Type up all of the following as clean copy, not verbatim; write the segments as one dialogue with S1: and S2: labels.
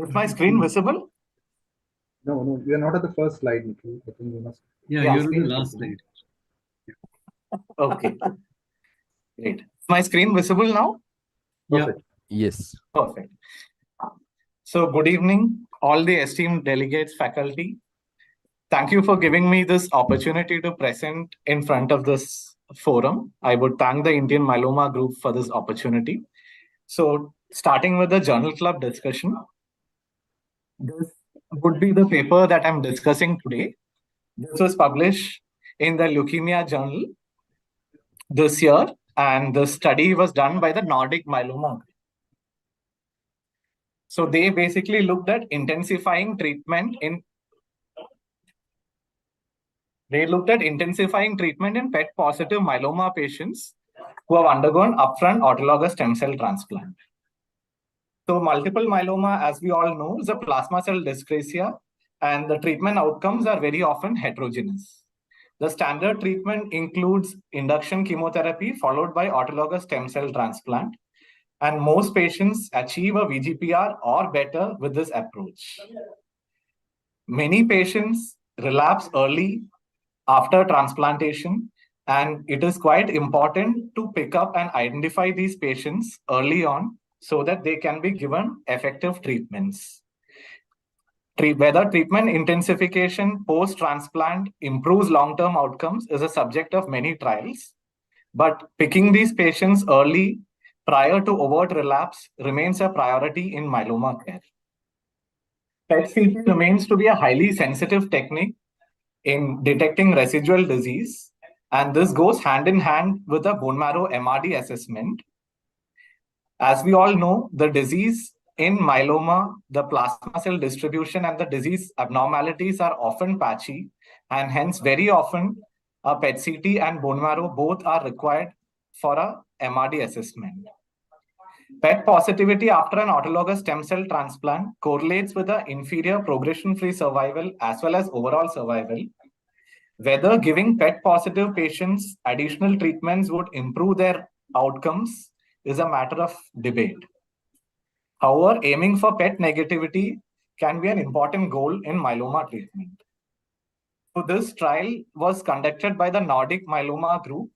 S1: Is my screen visible?
S2: No, we are not at the first slide, Nikhil. I think you must.
S3: Yeah,
S1: Yeah,
S3: you're on
S1: screen
S3: the
S1: is
S3: last
S1: visible.
S3: slide.
S1: Okay, great. Is my screen visible now?
S3: Yeah.
S2: Perfect.
S4: Yes.
S1: Perfect. So good evening, all the esteemed delegates, faculty. Thank you for giving me this opportunity to present in front of this forum. I would thank the Indian Myeloma Group for this opportunity. So starting with the journal club discussion, this would be the paper that I'm discussing today. This was published in the Leukemia Journal this year, and the study was done by the Nordic Myeloma Group. So they basically looked at intensifying treatment in PET positive myeloma patients who have undergone upfront autologous stem cell transplant. So multiple myeloma, as we all know, is a plasma cell dyscrasia, and the treatment outcomes are very often heterogeneous. The standard treatment includes induction chemotherapy followed by autologous stem cell transplant, and most patients achieve a VGPR or better with this approach. Many patients relapse early after transplantation, and it is quite important to pick up and identify these patients early on so that they can be given effective treatments. Whether treatment intensification post-transplant improves long-term outcomes is a subject of many trials, but picking these patients early prior to overt relapse remains a priority in myeloma care. PET-CT remains to be a highly sensitive technique in detecting residual disease, and this goes hand in hand with a bone marrow MRD assessment. As we all know, the disease in myeloma, the plasma cell distribution and the disease abnormalities are often patchy, and hence very often a PET-CT and bone marrow both are required for a MRD assessment. PET positivity after an autologous stem cell transplant correlates with the inferior progression-free survival as well as overall survival. Whether giving PET positive patients additional treatments would improve their outcomes is a matter of debate. However, aiming for PET negativity can be an important goal in myeloma treatment. So this trial was conducted by the Nordic Myeloma Group.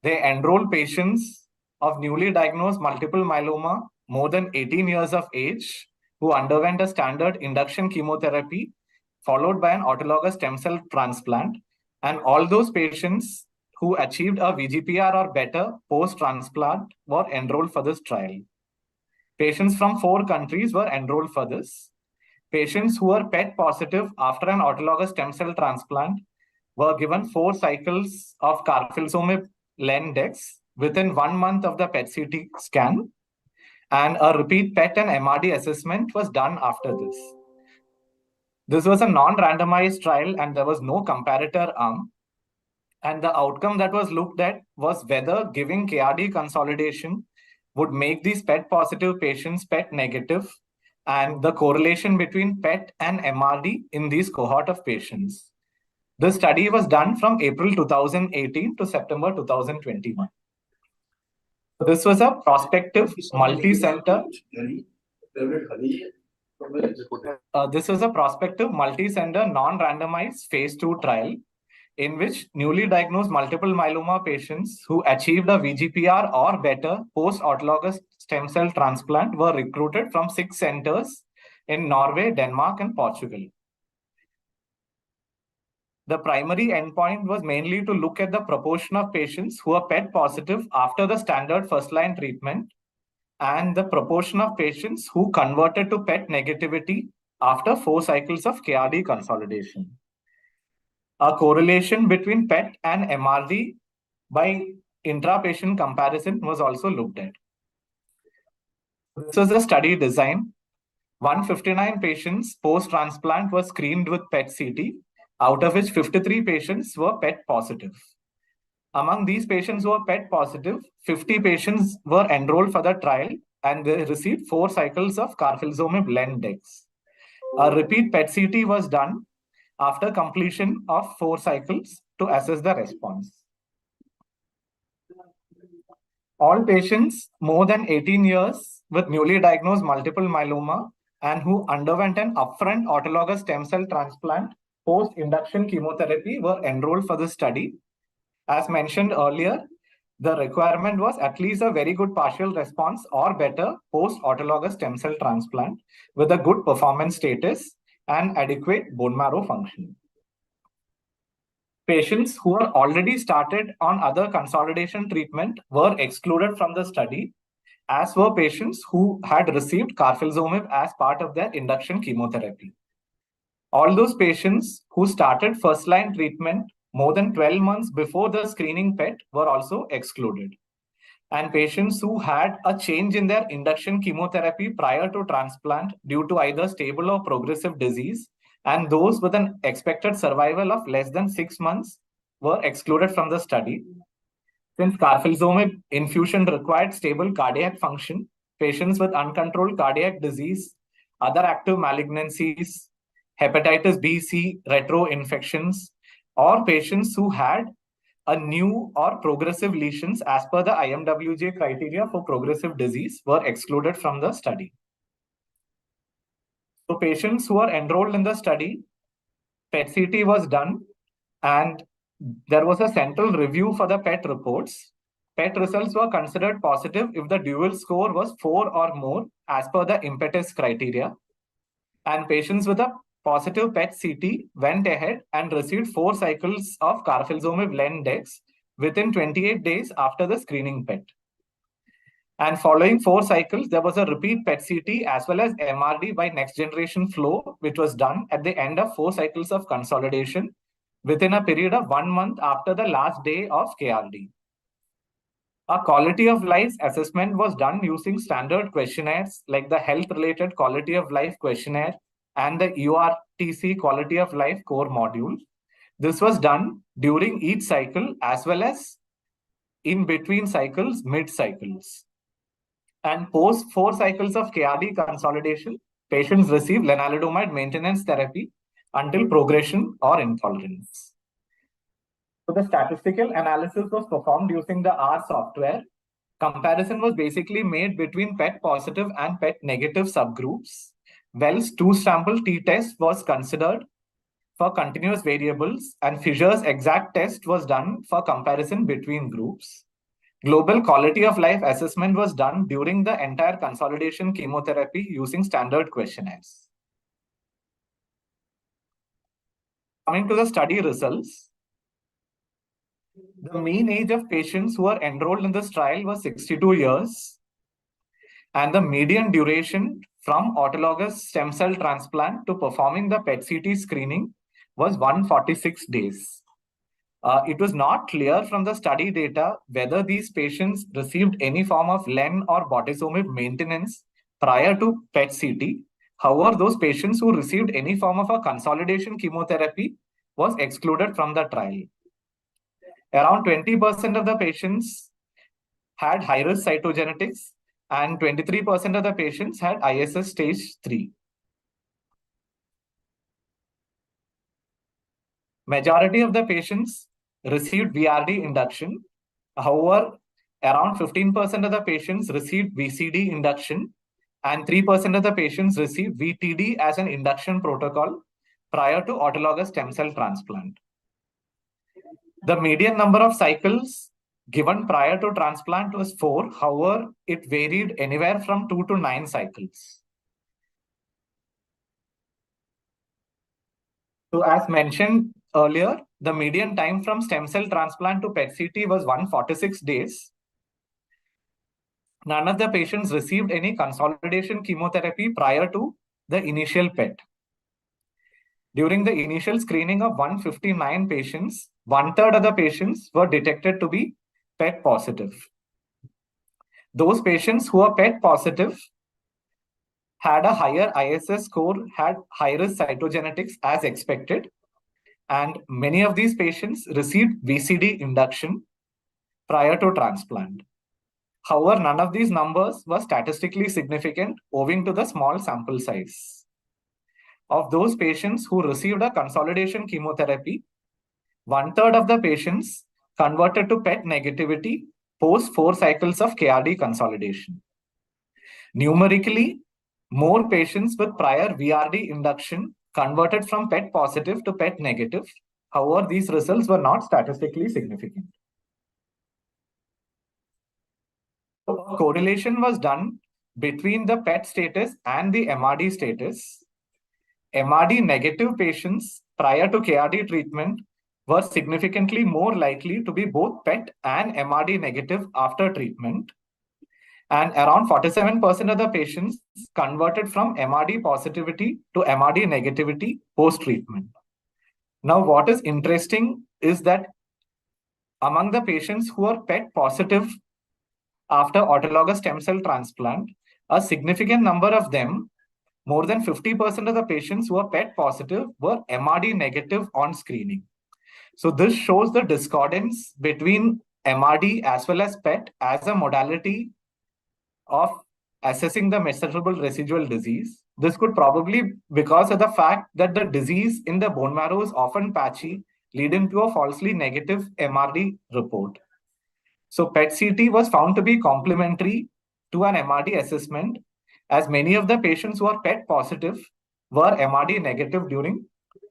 S1: They enrolled patients of newly diagnosed multiple myeloma more than 18 years of age who underwent a standard induction chemotherapy followed by an autologous stem cell transplant. And all those patients who achieved a VGPR or better post-transplant were enrolled for this trial. Patients from 4 countries were enrolled for this. Patients who were PET positive after an autologous stem cell transplant were given 4 cycles of carfilzomib Len-Dex within 1 month of the PET-CT scan, and a repeat PET and MRD assessment was done after this. This was a non-randomized trial and there was no comparator arm. And the outcome that was looked at was whether giving KRD consolidation would make these PET positive patients PET negative, and the correlation between PET and MRD in these cohort of patients. The study was done from April 2018 to September 2021. This was a prospective multi-center. This was a prospective multi-center non-randomized phase 2 trial in which newly diagnosed multiple myeloma patients who achieved a VGPR or better post-autologous stem cell transplant were recruited from 6 centers in Norway, Denmark, and Portugal. The primary endpoint was mainly to look at the proportion of patients who are PET positive after the standard first-line treatment and the proportion of patients who converted to PET negativity after 4 cycles of KRD consolidation. A correlation between PET and MRD by intra-patient comparison was also looked at. This was a study design. 159 patients post-transplant were screened with PET-CT, out of which 53 patients were PET positive. Among these patients who were PET positive, 50 patients were enrolled for the trial and they received 4 cycles of carfilzomib Len-Dex. A repeat PET-CT was done after completion of 4 cycles to assess the response. All patients more than 18 years with newly diagnosed multiple myeloma and who underwent an upfront autologous stem cell transplant post-induction chemotherapy were enrolled for the study. As mentioned earlier, the requirement was at least a very good partial response or better post-autologous stem cell transplant with a good performance status and adequate bone marrow function. Patients who were already started on other consolidation treatment were excluded from the study, as were patients who had received carfilzomib as part of their induction chemotherapy. All those patients who started first-line treatment more than 12 months before the screening PET were also excluded. And patients who had a change in their induction chemotherapy prior to transplant due to either stable or progressive disease, and those with an expected survival of less than 6 months were excluded from the study. Since carfilzomib infusion required stable cardiac function, patients with uncontrolled cardiac disease, other active malignancies, hepatitis B, C, retro infections, or patients who had a new or progressive lesions as per the IMWG criteria for progressive disease were excluded from the study. So patients who are enrolled in the study, PET-CT was done, and there was a central review for the PET reports. PET results were considered positive if the dual score was 4 or more as per the impetus criteria. And patients with a positive PET-CT went ahead and received 4 cycles of carfilzomib len-dex within 28 days after the screening PET. And following 4 cycles, there was a repeat PET-CT as well as MRD by next generation flow, which was done at the end of 4 cycles of consolidation within a period of 1 month after the last day of KRD. A quality of life assessment was done using standard questionnaires like the Health-Related Quality of Life Questionnaire and the URTC Quality of Life Core Module. This was done during each cycle as well as in between cycles, mid-cycles. And post 4 cycles of KRD consolidation, patients receive lenalidomide maintenance therapy until progression or intolerance. So the statistical analysis was performed using the R software. Comparison was basically made between PET positive and PET negative subgroups. Wells 2-sample t-test was considered for continuous variables, and Fisher's exact test was done for comparison between groups. Global quality of life assessment was done during the entire consolidation chemotherapy using standard questionnaires. Coming to the study results, the mean age of patients who were enrolled in this trial was 62 years, and the median duration from autologous stem cell transplant to performing the PET-CT screening was 146 days. It was not clear from the study data whether these patients received any form of len or bortezomib maintenance prior to PET-CT. However, those patients who received any form of a consolidation chemotherapy was excluded from the trial. Around 20% of the patients had high-risk cytogenetics, and 23% of the patients had ISS stage 3. Majority of the patients received VRD induction. However, around 15% of the patients received VCD induction, and 3% of the patients received VTD as an induction protocol prior to autologous stem cell transplant. The median number of cycles given prior to transplant was 4. However, it varied anywhere from 2 to 9 cycles. So as mentioned earlier, the median time from stem cell transplant to PET-CT was 146 days. None of the patients received any consolidation chemotherapy prior to the initial PET. During the initial screening of 159 patients, 1/3 of the patients were detected to be PET positive. Those patients who are PET positive had a higher ISS score, had high-risk cytogenetics as expected, and many of these patients received VCD induction prior to transplant. However, none of these numbers were statistically significant owing to the small sample size. Of those patients who received a consolidation chemotherapy, 1/3 of the patients converted to PET negativity post 4 cycles of KRD consolidation. Numerically, more patients with prior VRD induction converted from PET positive to PET negative. However, these results were not statistically significant. A correlation was done between the PET status and the MRD status. MRD negative patients prior to KRD treatment were significantly more likely to be both PET and MRD negative after treatment. And around 47% of the patients converted from MRD positivity to MRD negativity post-treatment. Now, what is interesting is that among the patients who are PET positive after autologous stem cell transplant, a significant number of them, more than 50% of the patients who are PET positive, were MRD negative on screening. So this shows the discordance between MRD as well as PET as a modality of assessing the measurable residual disease. This could probably because of the fact that the disease in the bone marrow is often patchy, leading to a falsely negative MRD report. So PET-CT was found to be complementary to an MRD assessment, as many of the patients who are PET positive were MRD negative during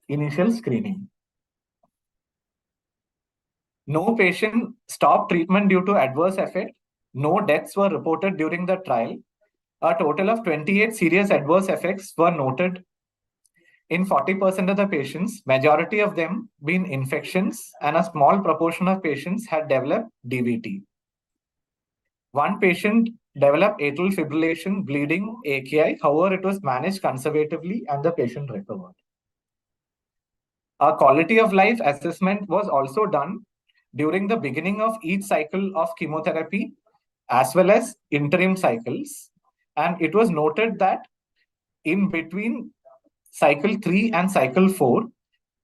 S1: initial screening. No patient stopped treatment due to adverse effect. No deaths were reported during the trial. A total of 28 serious adverse effects were noted in 40% of the patients, majority of them being infections, and a small proportion of patients had developed DVT. One patient developed atrial fibrillation, bleeding, AKI. However, it was managed conservatively and the patient recovered. A quality of life assessment was also done during the beginning of each cycle of chemotherapy as well as interim cycles. And it was noted that in between cycle 3 and cycle 4,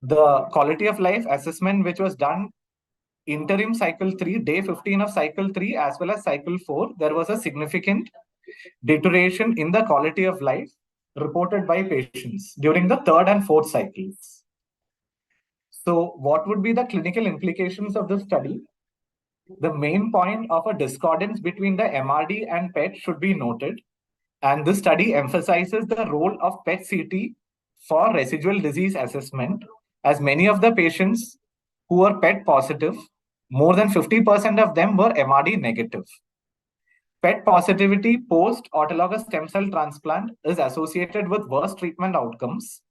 S1: the quality of life assessment which was done interim cycle 3, day 15 of cycle 3 as well as cycle 4, there was a significant deterioration in the quality of life reported by patients during the 3rd and 4th cycles. So what would be the clinical implications of this study? The main point of a discordance between the MRD and PET should be noted. And this study emphasizes the role of PET-CT for residual disease assessment, as many of the patients who were PET positive, more than 50% of them were MRD negative. PET positivity post autologous stem cell transplant is associated with worse treatment outcomes,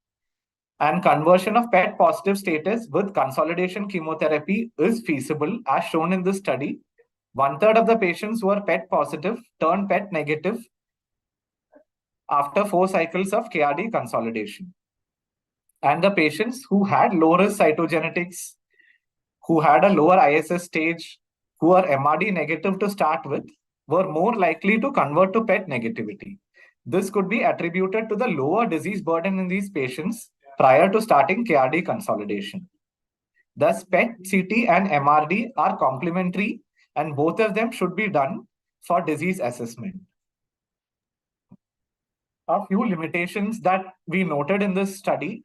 S1: and conversion of PET positive status with consolidation chemotherapy is feasible, as shown in this study. 1/3 of the patients who are PET positive turned PET negative after 4 cycles of KRD consolidation. And the patients who had low risk cytogenetics, who had a lower ISS stage, who are MRD negative to start with, were more likely to convert to PET negativity. This could be attributed to the lower disease burden in these patients prior to starting KRD consolidation. Thus, PET, CT, and MRD are complementary, and both of them should be done for disease assessment. A few limitations that we noted in this study: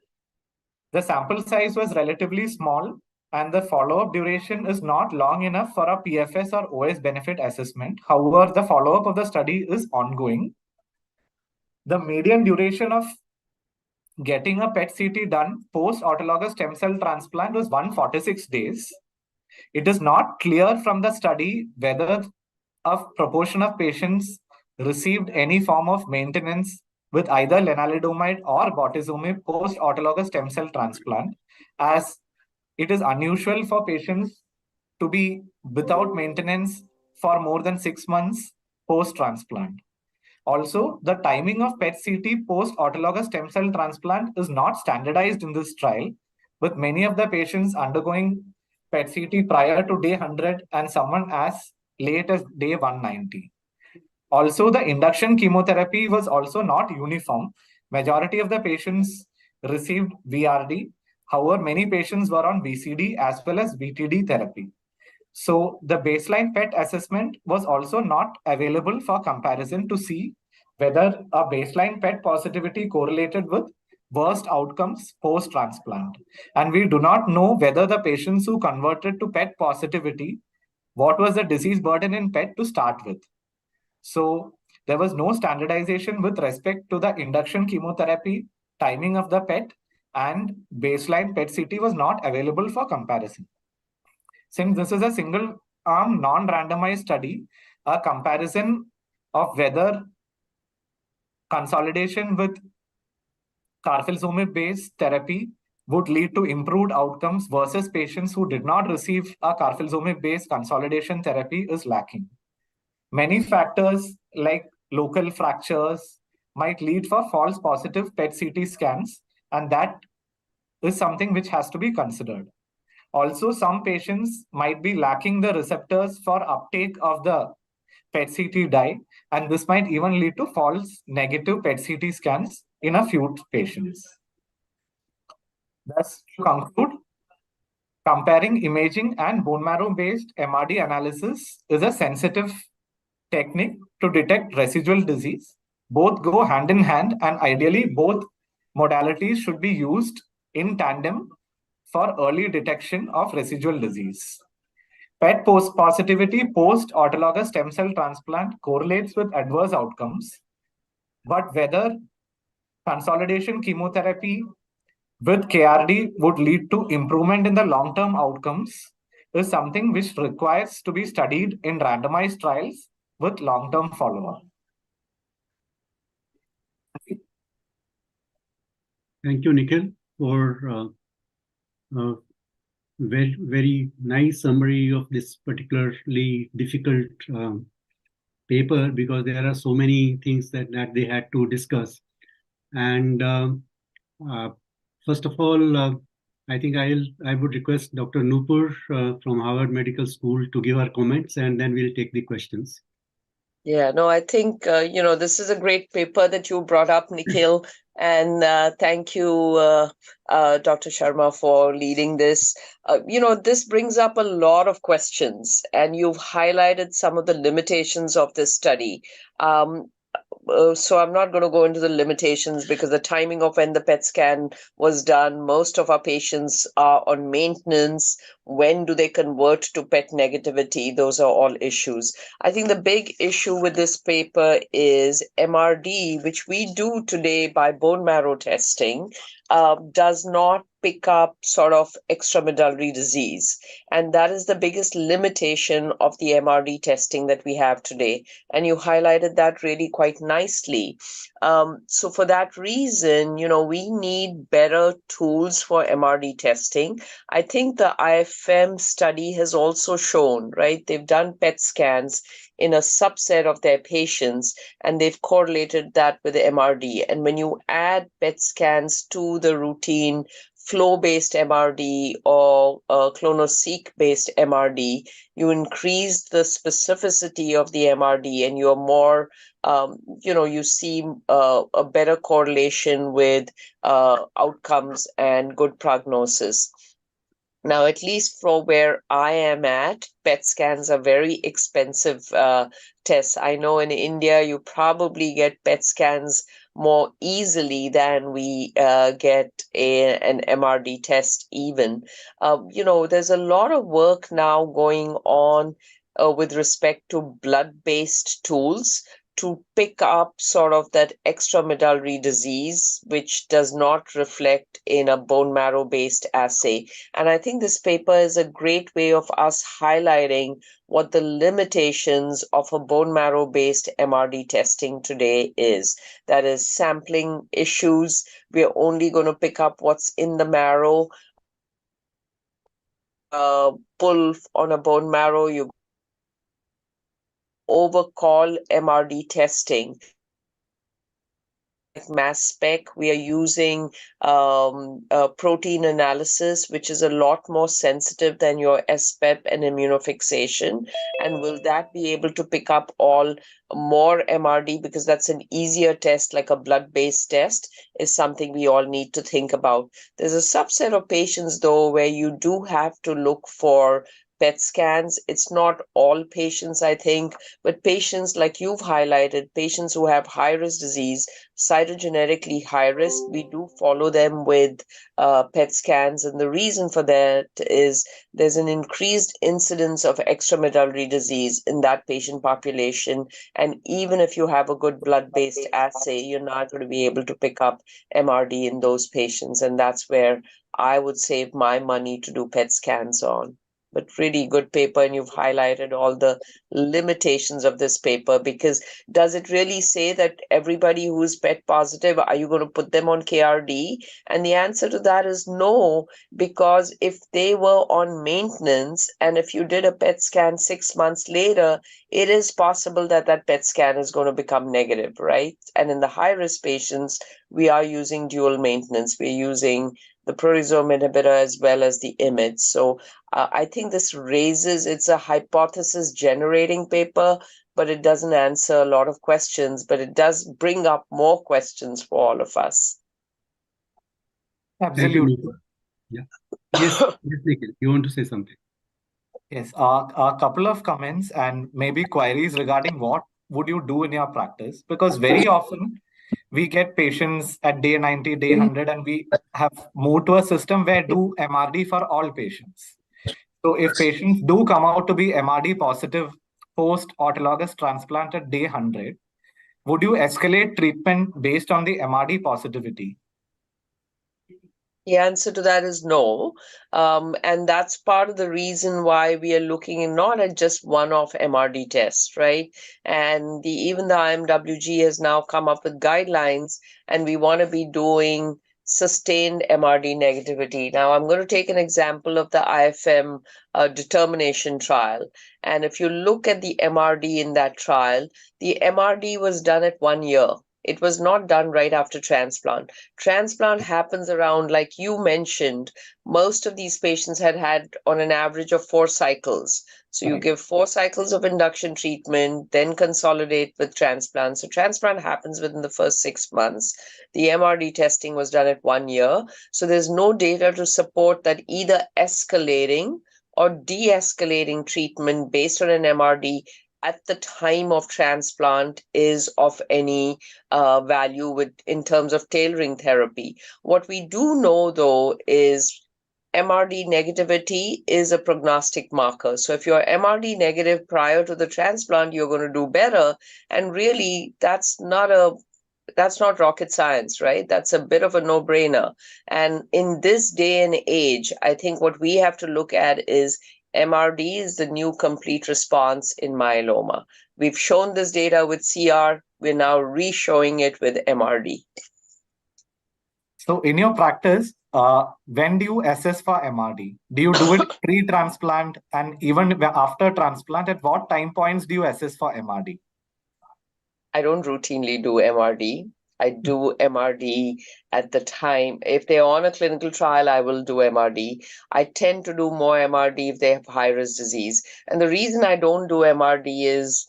S1: the sample size was relatively small, and the follow-up duration is not long enough for a PFS or OS benefit assessment. However, the follow-up of the study is ongoing. The median duration of getting a PET-CT done post autologous stem cell transplant was 146 days. It is not clear from the study whether a proportion of patients received any form of maintenance with either lenalidomide or bortezomib post autologous stem cell transplant, as it is unusual for patients to be without maintenance for more than 6 months post transplant. Also, the timing of PET-CT post-autologous stem cell transplant is not standardized in this trial, with many of the patients undergoing PET-CT prior to day 100 and someone as late as day 190. Also, the induction chemotherapy was also not uniform. Majority of the patients received VRD. However, many patients were on VCD as well as VTD therapy. So the baseline PET assessment was also not available for comparison to see whether a baseline PET positivity correlated with worst outcomes post-transplant. And we do not know whether the patients who converted to PET positivity, what was the disease burden in PET to start with. So there was no standardization with respect to the induction chemotherapy, timing of the PET, and baseline PET CT was not available for comparison. Since this is a single arm, non-randomized study, a comparison of whether consolidation with carfilzomib based therapy would lead to improved outcomes versus patients who did not receive a carfilzomib based consolidation therapy is lacking. Many factors like local fractures might lead for false positive PET CT scans, and that is something which has to be considered. Also, some patients might be lacking the receptors for uptake of the PET CT dye, and this might even lead to false negative PET CT scans in a few patients. Thus, to conclude, comparing imaging and bone marrow-based MRD analysis is a sensitive technique to detect residual disease. Both go hand in hand, and ideally, both modalities should be used in tandem for early detection of residual disease. PET positivity post autologous stem cell transplant correlates with adverse outcomes, but whether consolidation chemotherapy with KRD would lead to improvement in the long-term outcomes is something which requires to be studied in randomized trials with long-term follow-up.
S3: Thank you, Nikhil, for a very, very nice summary of this particularly difficult paper, because there are so many things that they had to discuss. And first of all, I think I would request Dr. Nupur from Harvard Medical School to give her comments, and then we'll take the questions.
S4: Yeah, no, I think, this is a great paper that you brought up, Nikhil. And thank you, Dr. Sharma, for leading this. This brings up a lot of questions, and you've highlighted some of the limitations of this study. So I'm not going to go into the limitations because the timing of when the PET scan was done, most of our patients are on maintenance. When do they convert to PET negativity? Those are all issues. I think the big issue with this paper is MRD, which we do today by bone marrow testing, does not pick up sort of extramedullary disease. And that is the biggest limitation of the MRD testing that we have today. And you highlighted that really quite nicely. So for that reason, we need better tools for MRD testing. I think the IFM study has also shown, right? They've done PET scans in a subset of their patients, and they've correlated that with the MRD. And when you add PET scans to the routine flow-based MRD or clonoSEQ-based MRD, you increase the specificity of the MRD, and you're more, you see a better correlation with outcomes and good prognosis. Now, at least for where I am at, PET scans are very expensive tests. I know in India, you probably get PET scans more easily than we get an MRD test even. There's a lot of work now going on with respect to blood-based tools to pick up sort of that extramedullary disease, which does not reflect in a bone marrow-based assay. And I think this paper is a great way of us highlighting what the limitations of a bone marrow-based MRD testing today is. That is sampling issues. We're only going to pick up what's in the marrow. Pull on a bone marrow, you overcall MRD testing. Mass spec, we are using protein analysis, which is a lot more sensitive than your SPEP and immunofixation. And will that be able to pick up all more MRD, because that's an easier test, like a blood-based test, is something we all need to think about. There's a subset of patients, though, where you do have to look for PET scans. It's not all patients, I think, but patients like you've highlighted, patients who have high-risk disease, cytogenetically high risk, we do follow them with PET scans. And the reason for that is there's an increased incidence of extramedullary disease in that patient population. And even if you have a good blood-based assay, you're not going to be able to pick up MRD in those patients. And that's where I would save my money to do PET scans on. But really good paper, and you've highlighted all the limitations of this paper, because does it really say that everybody who is PET positive, are you going to put them on KRD? And the answer to that is no, because if they were on maintenance, and if you did a PET scan 6 months later, it is possible that that PET scan is going to become negative, right? And in the high-risk patients, we are using dual maintenance. We're using the proteasome inhibitor as well as the IMiD. So I think this it's a hypothesis generating paper, but it doesn't answer a lot of questions, but it does bring up more questions for all of us.
S3: Thank you,
S1: Absolutely.
S3: Nikhil. Yeah. Yes, Nikhil, you want to say something?
S1: Yes, a couple of comments and maybe queries regarding what would you do in your practice, because very often we get patients at day 90, day 100, and we have moved to a system where do MRD for all patients. So if patients do come out to be MRD positive post autologous transplant at day 100, would you escalate treatment based on the MRD positivity?
S4: The answer to that is no. And that's part of the reason why we are looking not at just one-off MRD tests, right? And even the IMWG has now come up with guidelines, and we want to be doing sustained MRD negativity. Now, I'm going to take an example of the IFM determination trial. And if you look at the MRD in that trial, the MRD was done at 1 year. It was not done right after transplant. Transplant happens around, like you mentioned, most of these patients had on an average of 4 cycles. So you give 4 cycles of induction treatment, then consolidate with transplant. So transplant happens within the first 6 months. The MRD testing was done at 1 year. So there's no data to support that either escalating or de-escalating treatment based on an MRD at the time of transplant is of any value in terms of tailoring therapy. What we do know, though, is MRD negativity is a prognostic marker. So if you're MRD negative prior to the transplant, you're going to do better. And really, that's not rocket science, right? That's a bit of a no-brainer. And in this day and age, I think what we have to look at is MRD is the new complete response in myeloma. We've shown this data with CR. We're now re-showing it with MRD.
S1: So in your practice, when do you assess for MRD? Do you do it pre-transplant, and even after transplant, at what time points do you assess for MRD?
S4: I don't routinely do MRD. I do MRD at the time. If they're on a clinical trial, I will do MRD. I tend to do more MRD if they have high-risk disease. And the reason I don't do MRD is,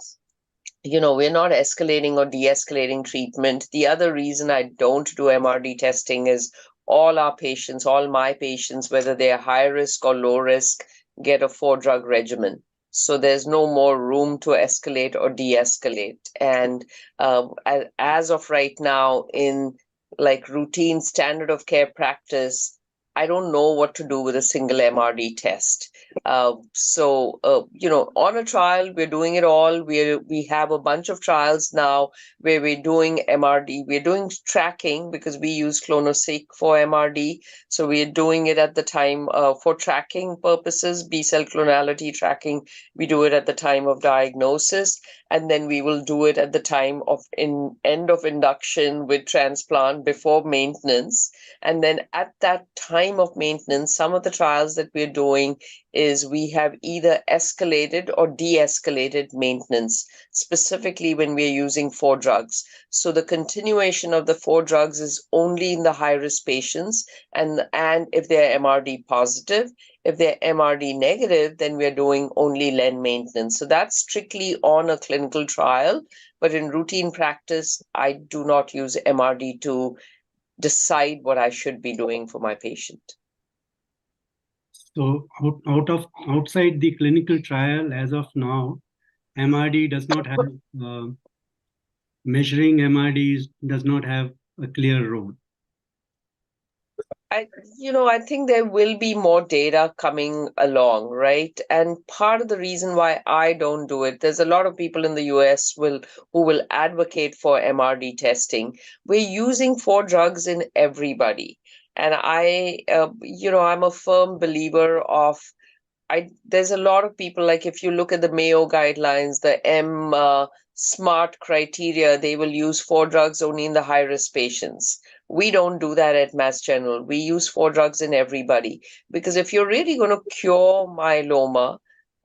S4: we're not escalating or de-escalating treatment. The other reason I don't do MRD testing is all my patients, whether they are high risk or low risk, get a 4-drug regimen. So there's no more room to escalate or de-escalate. And as of right now, in like routine standard of care practice, I don't know what to do with a single MRD test. So on a trial, we're doing it all. We have a bunch of trials now where we're doing MRD. We're doing tracking because we use clonoSEQ for MRD. So we're doing it at the time for tracking purposes, B-cell clonality tracking. We do it at the time of diagnosis, and then we will do it at the time of end of induction with transplant before maintenance. And then at that time of maintenance, some of the trials that we're doing is we have either escalated or de-escalated maintenance, specifically when we're using 4 drugs. So the continuation of the 4 drugs is only in the high-risk patients, and if they're MRD positive. If they're MRD negative, then we're doing only len maintenance. So that's strictly on a clinical trial, but in routine practice, I do not use MRD to decide what I should be doing for my patient.
S3: So outside the clinical trial, as of now, MRD does not have measuring MRDs does not have a clear role.
S4: I think there will be more data coming along, right? And part of the reason why I don't do it, there's a lot of people in the US who will advocate for MRD testing. We're using 4 drugs in everybody. And I'm a firm believer of there's a lot of people, like if you look at the Mayo guidelines, the SMART criteria, they will use 4 drugs only in the high risk patients. We don't do that at Mass General. We use 4 drugs in everybody, because if you're really going to cure myeloma,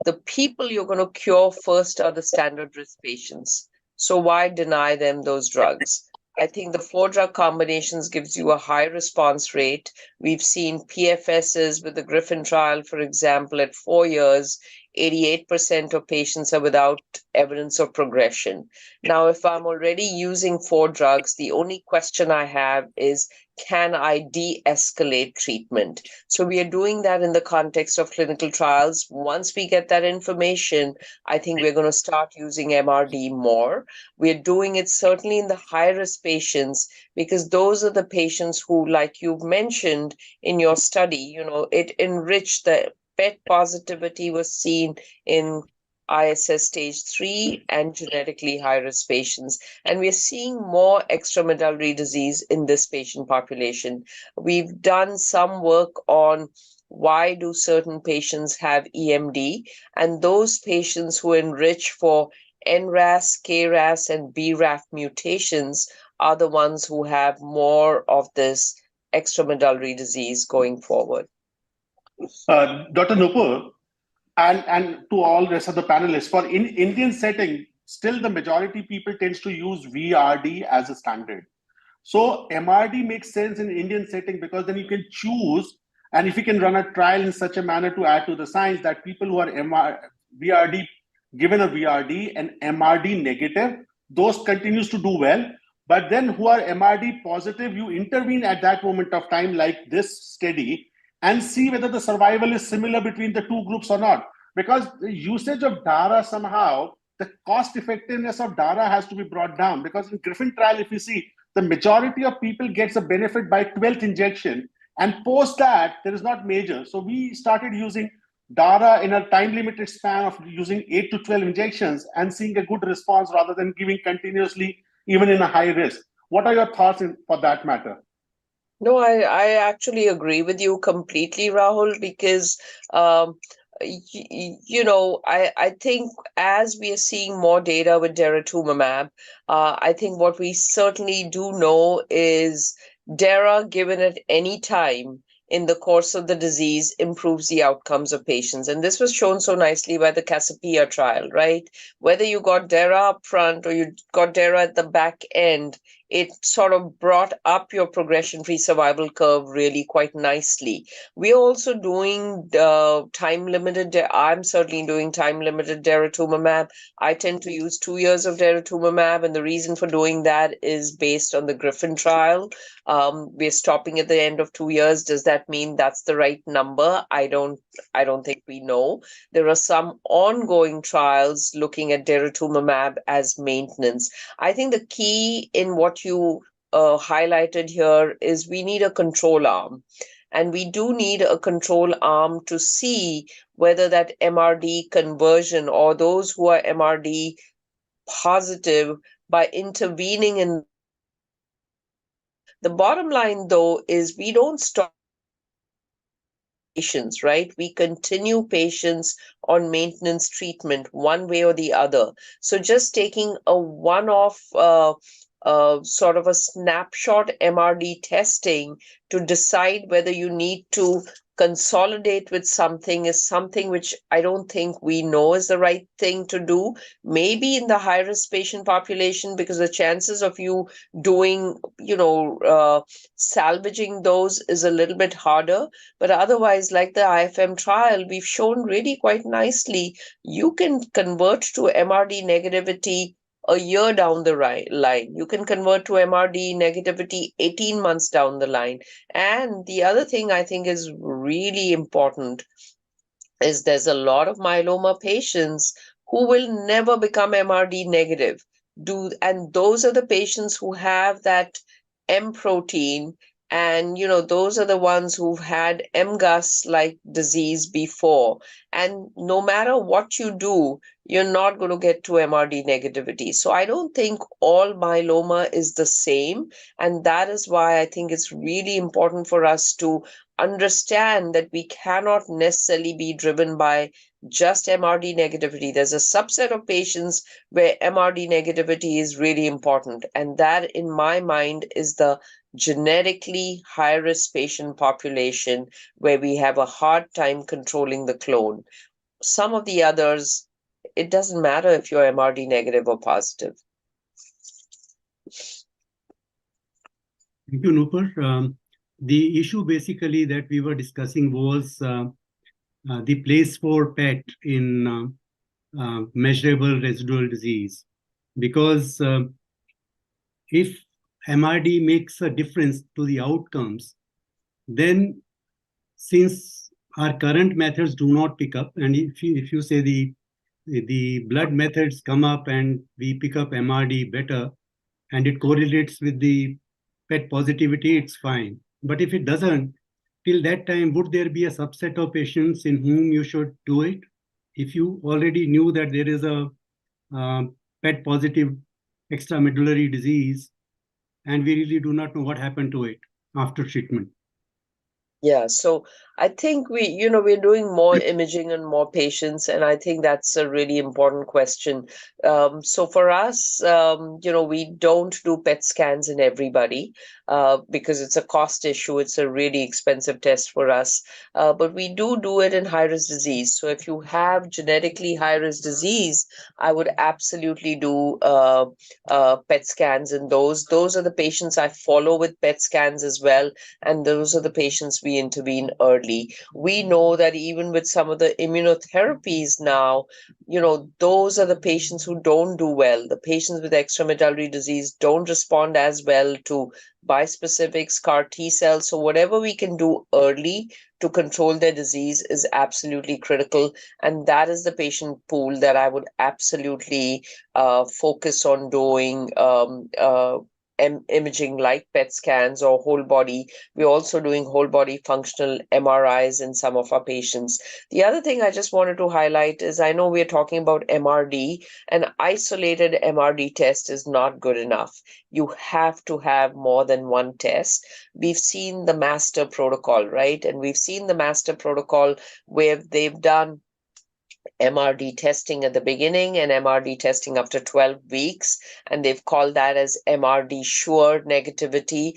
S4: the people you're going to cure first are the standard risk patients. So why deny them those drugs? I think the 4 drug combinations gives you a high response rate. We've seen PFSs with the Griffin trial, for example, at 4 years, 88% of patients are without evidence of progression. Now, if I'm already using 4 drugs, the only question I have is, can I de-escalate treatment? So we are doing that in the context of clinical trials. Once we get that information, I think we're going to start using MRD more. We're doing it certainly in the high-risk patients, because those are the patients who, like you've mentioned in your study, it enriched the PET positivity was seen in ISS stage 3 and genetically high-risk patients. And we're seeing more extramedullary disease in this patient population. We've done some work on why do certain patients have EMD, and those patients who enrich for NRAS, KRAS, and BRAF mutations are the ones who have more of this extramedullary disease going forward.
S5: Dr. Nupur, and to all rest of the panelists, for in Indian setting, still the majority people tends to use VRD as a standard. So MRD makes sense in Indian setting, because then you can choose, and if you can run a trial in such a manner to add to the science that people who are VRD, given a VRD and MRD negative, those continues to do well. But then who are MRD positive, you intervene at that moment of time, like this study, and see whether the survival is similar between the 2 groups or not. Because the usage of DARA somehow, the cost effectiveness of DARA has to be brought down. Because in Griffin trial, if you see, the majority of people gets a benefit by 12th injection, and post that, there is not major. So we started using DARA in a time-limited span of using 8 to 12 injections and seeing a good response rather than giving continuously, even in a high risk. What are your thoughts for that matter?
S4: No, I actually agree with you completely, Rahul, because I think as we are seeing more data with daratumumab, I think what we certainly do know is Dara given at any time in the course of the disease improves the outcomes of patients. And this was shown so nicely by the Cassiopeia trial, right? Whether you got Dara up front or you got Dara at the back end, it sort of brought up your progression-free survival curve really quite nicely. We're also doing time-limited, I'm certainly doing time-limited daratumumab. I tend to use 2 years of daratumumab, and the reason for doing that is based on the Griffin trial. We're stopping at the end of 2 years. Does that mean that's the right number? I don't think we know. There are some ongoing trials looking at daratumumab as maintenance. I think the key in what you highlighted here is we need a control arm. And we do need a control arm to see whether that MRD conversion, or those who are MRD positive, by intervening in. The bottom line, though, is we don't stop patients, right? We continue patients on maintenance treatment one way or the other. So just taking a one-off sort of a snapshot MRD testing to decide whether you need to consolidate with something is something which I don't think we know is the right thing to do. Maybe in the high-risk patient population, because the chances of you doing, salvaging those is a little bit harder. But otherwise, like the IFM trial, we've shown really quite nicely, you can convert to MRD negativity a year down the line. You can convert to MRD negativity 18 months down the line. And the other thing I think is really important is there's a lot of myeloma patients who will never become MRD negative. And those are the patients who have that M protein, and those are the ones who've had MGUS like disease before. And no matter what you do, you're not going to get to MRD negativity. So I don't think all myeloma is the same. And that is why I think it's really important for us to understand that we cannot necessarily be driven by just MRD negativity. There's a subset of patients where MRD negativity is really important. And that, in my mind, is the genetically high-risk patient population where we have a hard time controlling the clone. Some of the others, it doesn't matter if you're MRD negative or positive.
S3: Thank you, Nupur. The issue basically that we were discussing was the place for PET in measurable residual disease. Because if MRD makes a difference to the outcomes, then since our current methods do not pick up, and if you say the blood methods come up and we pick up MRD better, and it correlates with the PET positivity, it's fine. But if it doesn't, till that time, would there be a subset of patients in whom you should do it? If you already knew that there is a PET positive extramedullary disease, and we really do not know what happened to it after treatment.
S4: Yeah, so I think we're doing more imaging and more patients, and I think that's a really important question. So for us, we don't do PET scans in everybody because it's a cost issue. It's a really expensive test for us, but we do it in high-risk disease. So if you have genetically high-risk disease, I would absolutely do PET scans in those. Those are the patients I follow with PET scans as well, and those are the patients we intervene early. We know that even with some of the immunotherapies now, those are the patients who don't do well. The patients with extramedullary disease don't respond as well to bispecifics, CAR T cells. So whatever we can do early to control their disease is absolutely critical. And that is the patient pool that I would absolutely focus on doing imaging like PET scans or whole body. We're also doing whole body functional MRIs in some of our patients. The other thing I just wanted to highlight is I know we're talking about MRD. An isolated MRD test is not good enough. You have to have more than one test. We've seen the master protocol, right? And we've seen the master protocol where they've done MRD testing at the beginning and MRD testing after 12 weeks, and they've called that as MRD sure negativity.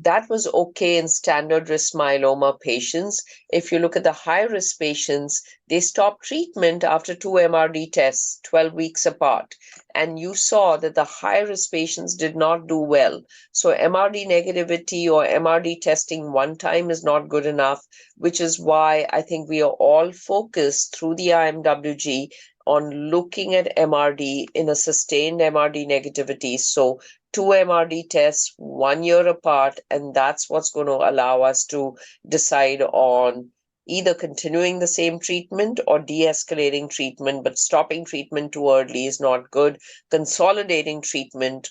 S4: That was okay in standard risk myeloma patients. If you look at the high risk patients, they stopped treatment after 2 MRD tests, 12 weeks apart. And you saw that the high risk patients did not do well. So MRD negativity or MRD testing one time is not good enough, which is why I think we are all focused through the IMWG on looking at MRD in a sustained MRD negativity. So 2 MRD tests 1 year apart, and that's what's going to allow us to decide on either continuing the same treatment or de-escalating treatment, but stopping treatment too early is not good. Consolidating treatment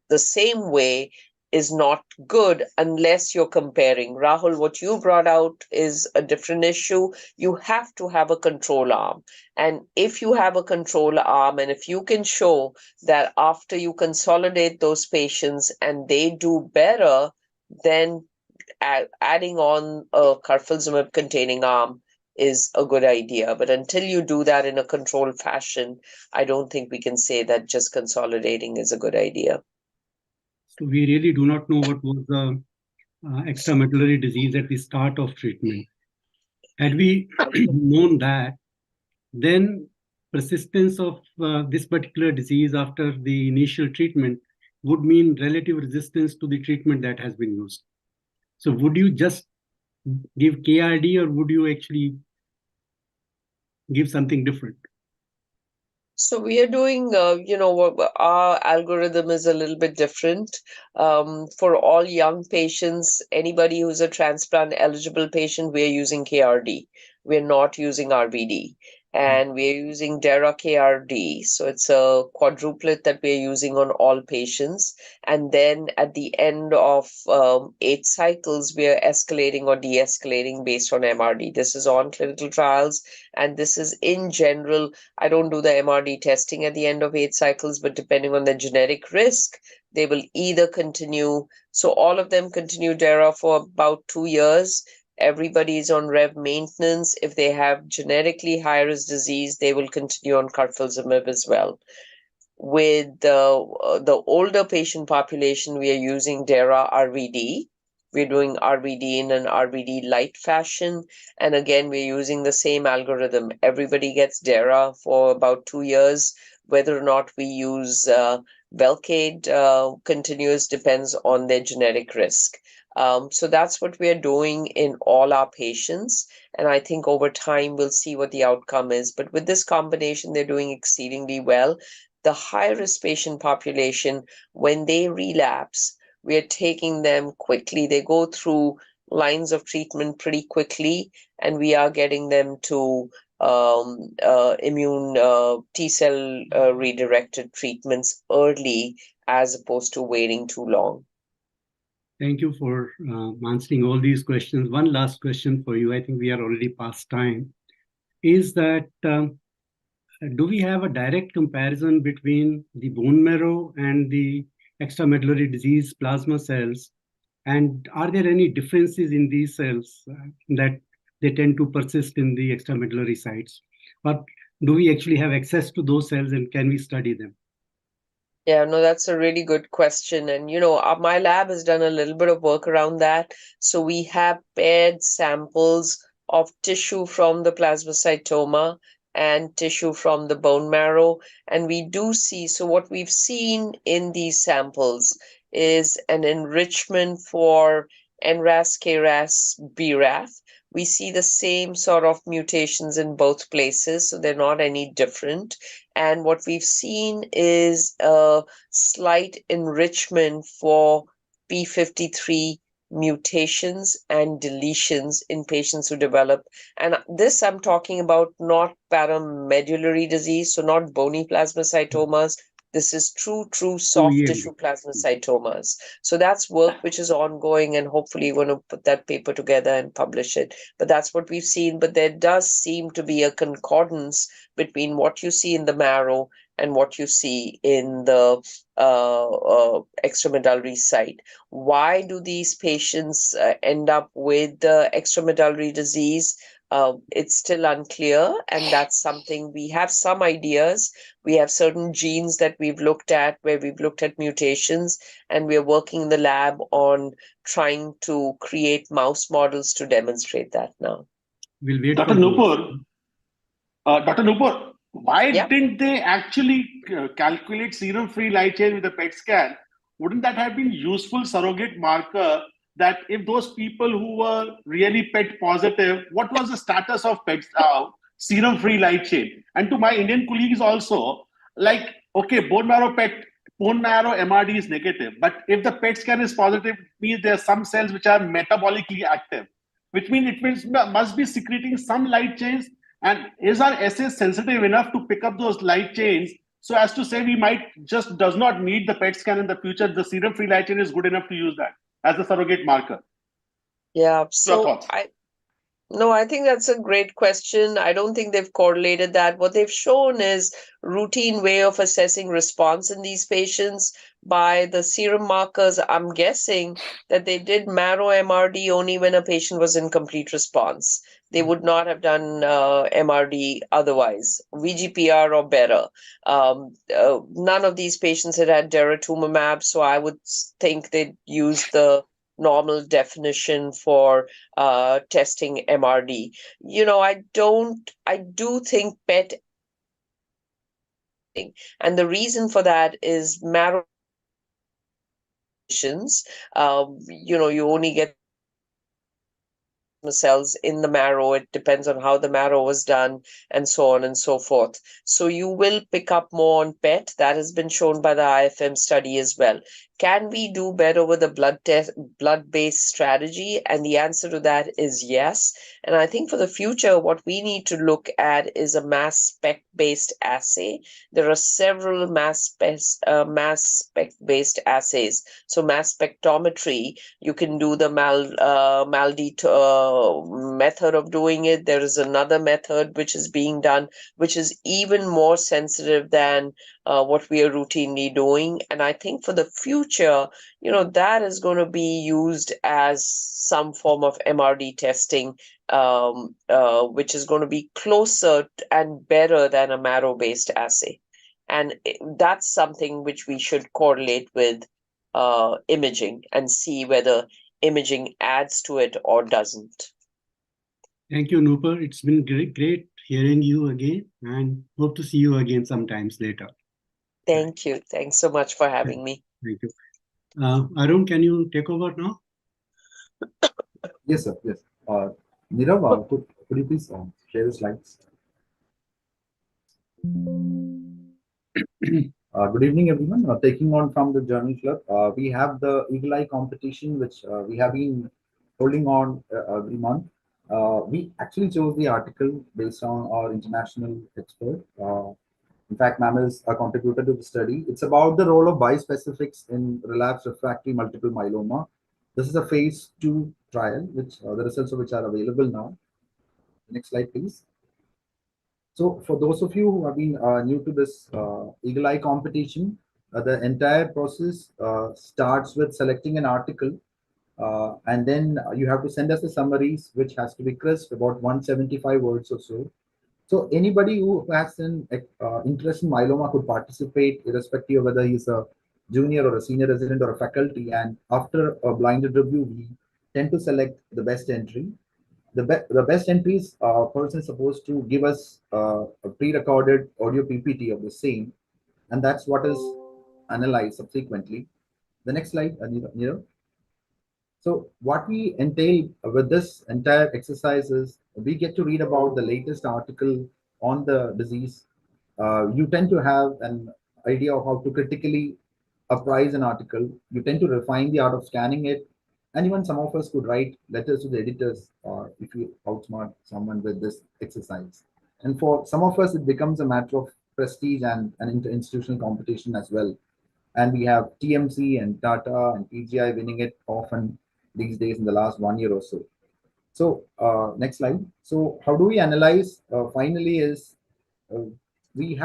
S4: the same way is not good unless you're comparing. Rahul, what you brought out is a different issue. You have to have a control arm. And if you have a control arm, and if you can show that after you consolidate those patients and they do better, then adding on a carfilzomib containing arm is a good idea. But until you do that in a controlled fashion, I don't think we can say that just consolidating is a good idea.
S3: So we really do not know what was the extramedullary disease at the start of treatment. Had we known that, then persistence of this particular disease after the initial treatment would mean relative resistance to the treatment that has been used. So would you just give KRD or would you actually give something different?
S4: So we are doing, our algorithm is a little bit different. For all young patients, anybody who's a transplant eligible patient, we're using KRD. We're not using RBD. And we're using DERA KRD. So it's a quadruplet that we're using on all patients. And then at the end of 8 cycles, we're escalating or de-escalating based on MRD. This is on clinical trials. And this is in general, I don't do the MRD testing at the end of 8 cycles, but depending on the genetic risk, they will either continue. So all of them continue DERA for about 2 years. Everybody is on Rev maintenance. If they have genetically high-risk disease, they will continue on carfilzomib as well. With the older patient population, we are using DERA RVD. We're doing RVD in an RVD light fashion. And again, we're using the same algorithm. Everybody gets DERA for about 2 years. Whether or not we use Velcade continuous depends on their genetic risk. So that's what we're doing in all our patients. And I think over time, we'll see what the outcome is. But with this combination, they're doing exceedingly well. The high-risk patient population, when they relapse, we are taking them quickly. They go through lines of treatment pretty quickly, and we are getting them to immune T-cell redirected treatments early as opposed to waiting too long.
S3: Thank you for answering all these questions. One last question for you. I think we are already past time. Is that do we have a direct comparison between the bone marrow and the extramedullary disease plasma cells? And are there any differences in these cells that they tend to persist in the extramedullary sites? Or do we actually have access to those cells and can we study them?
S4: Yeah, no, that's a really good question. And, my lab has done a little bit of work around that. So we have paired samples of tissue from the plasmacytoma and tissue from the bone marrow. And we do see, so what we've seen in these samples is an enrichment for NRAS, KRAS, BRAF. We see the same sort of mutations in both places, so they're not any different. And what we've seen is a slight enrichment for P53 mutations and deletions in patients who develop. And this I'm talking about not paramedullary disease, so not bony plasmacytomas. This is true soft tissue plasmacytomas. So that's work which is ongoing, and hopefully we're going to put that paper together and publish it. But that's what we've seen. But there does seem to be a concordance between what you see in the marrow and what you see in the extramedullary site. Why do these patients end up with the extramedullary disease? It's still unclear, and that's something we have some ideas. We have certain genes that we've looked at where we've looked at mutations, and we're working in the lab on trying to create mouse models to demonstrate that now.
S3: We'll wait
S5: Dr. Nupur, why didn't they actually calculate serum free light chain with a PET scan? Wouldn't that have been useful surrogate marker that if those people who were really PET positive, what was the status of PET serum free light chain? And to my Indian colleagues also, like, okay, bone marrow MRD is negative, but if the PET scan is positive, it means there are some cells which are metabolically active, which means it must be secreting some light chains. And is our assay sensitive enough to pick up those light chains so as to say we might just does not need the PET scan in the future? The serum free light chain is good enough to use that as a surrogate marker.
S4: Yeah, so I think that's a great question. I don't think they've correlated that. What they've shown is routine way of assessing response in these patients by the serum markers. I'm guessing that they did marrow MRD only when a patient was in complete response. They would not have done MRD otherwise, VGPR or better. None of these patients had daratumumab, so I would think they'd use the normal definition for testing MRD. I do think PET, and the reason for that is marrow you only get plasma cells in the marrow. It depends on how the marrow was done and so on and so forth. So you will pick up more on PET. That has been shown by the IFM study as well. Can we do better with a blood-based strategy? And the answer to that is yes. And I think for the future, what we need to look at is a mass spec-based assay. There are several mass spec-based assays. So mass spectrometry, you can do the MALDI method of doing it. There is another method which is being done, which is even more sensitive than what we are routinely doing. And I think for the future, that is going to be used as some form of MRD testing, which is going to be closer and better than a marrow-based assay. And that's something which we should correlate with imaging and see whether imaging adds to it or doesn't.
S3: Thank you, Nupur. It's been great hearing you again, and hope to see you again sometimes later.
S4: Thank you. Thanks so much for having me.
S3: Thank you. Arun, can you take over now?
S2: Yes, sir. Yes. Nirav, could you please share the slides? Good evening, everyone. Taking on from the Journal Club, we have the Eagle Eye competition, which we have been holding on every month. We actually chose the article based on our international expert. In fact, ma'am is a contributor to the study. It's about the role of bispecifics in relapsed refractory multiple myeloma. This is a phase 2 trial, which the results of which are available now. Next slide, please. So for those of you who have been new to this Eagle Eye competition, the entire process starts with selecting an article, and then you have to send us the summaries, which has to be crisp, about 175 words or so. So anybody who has an interest in myeloma could participate, irrespective of whether he's a junior or a senior resident or a faculty. And after a blinded review, we tend to select the best entry. The best entries, person is supposed to give us a pre-recorded audio PPT of the same, and that's what is analyzed subsequently. The next slide, Nirav. So what we entail with this entire exercise is we get to read about the latest article on the disease. You tend to have an idea of how to critically apprise an article. You tend to refine the art of scanning it. And even some of us could write letters to the editors if you outsmart someone with this exercise. And for some of us, it becomes a matter of prestige and an inter-institutional competition as well. And we have TMC and Tata and PGI winning it often these days in the last 1 year or so. So next slide. So how do we analyze? Finally is we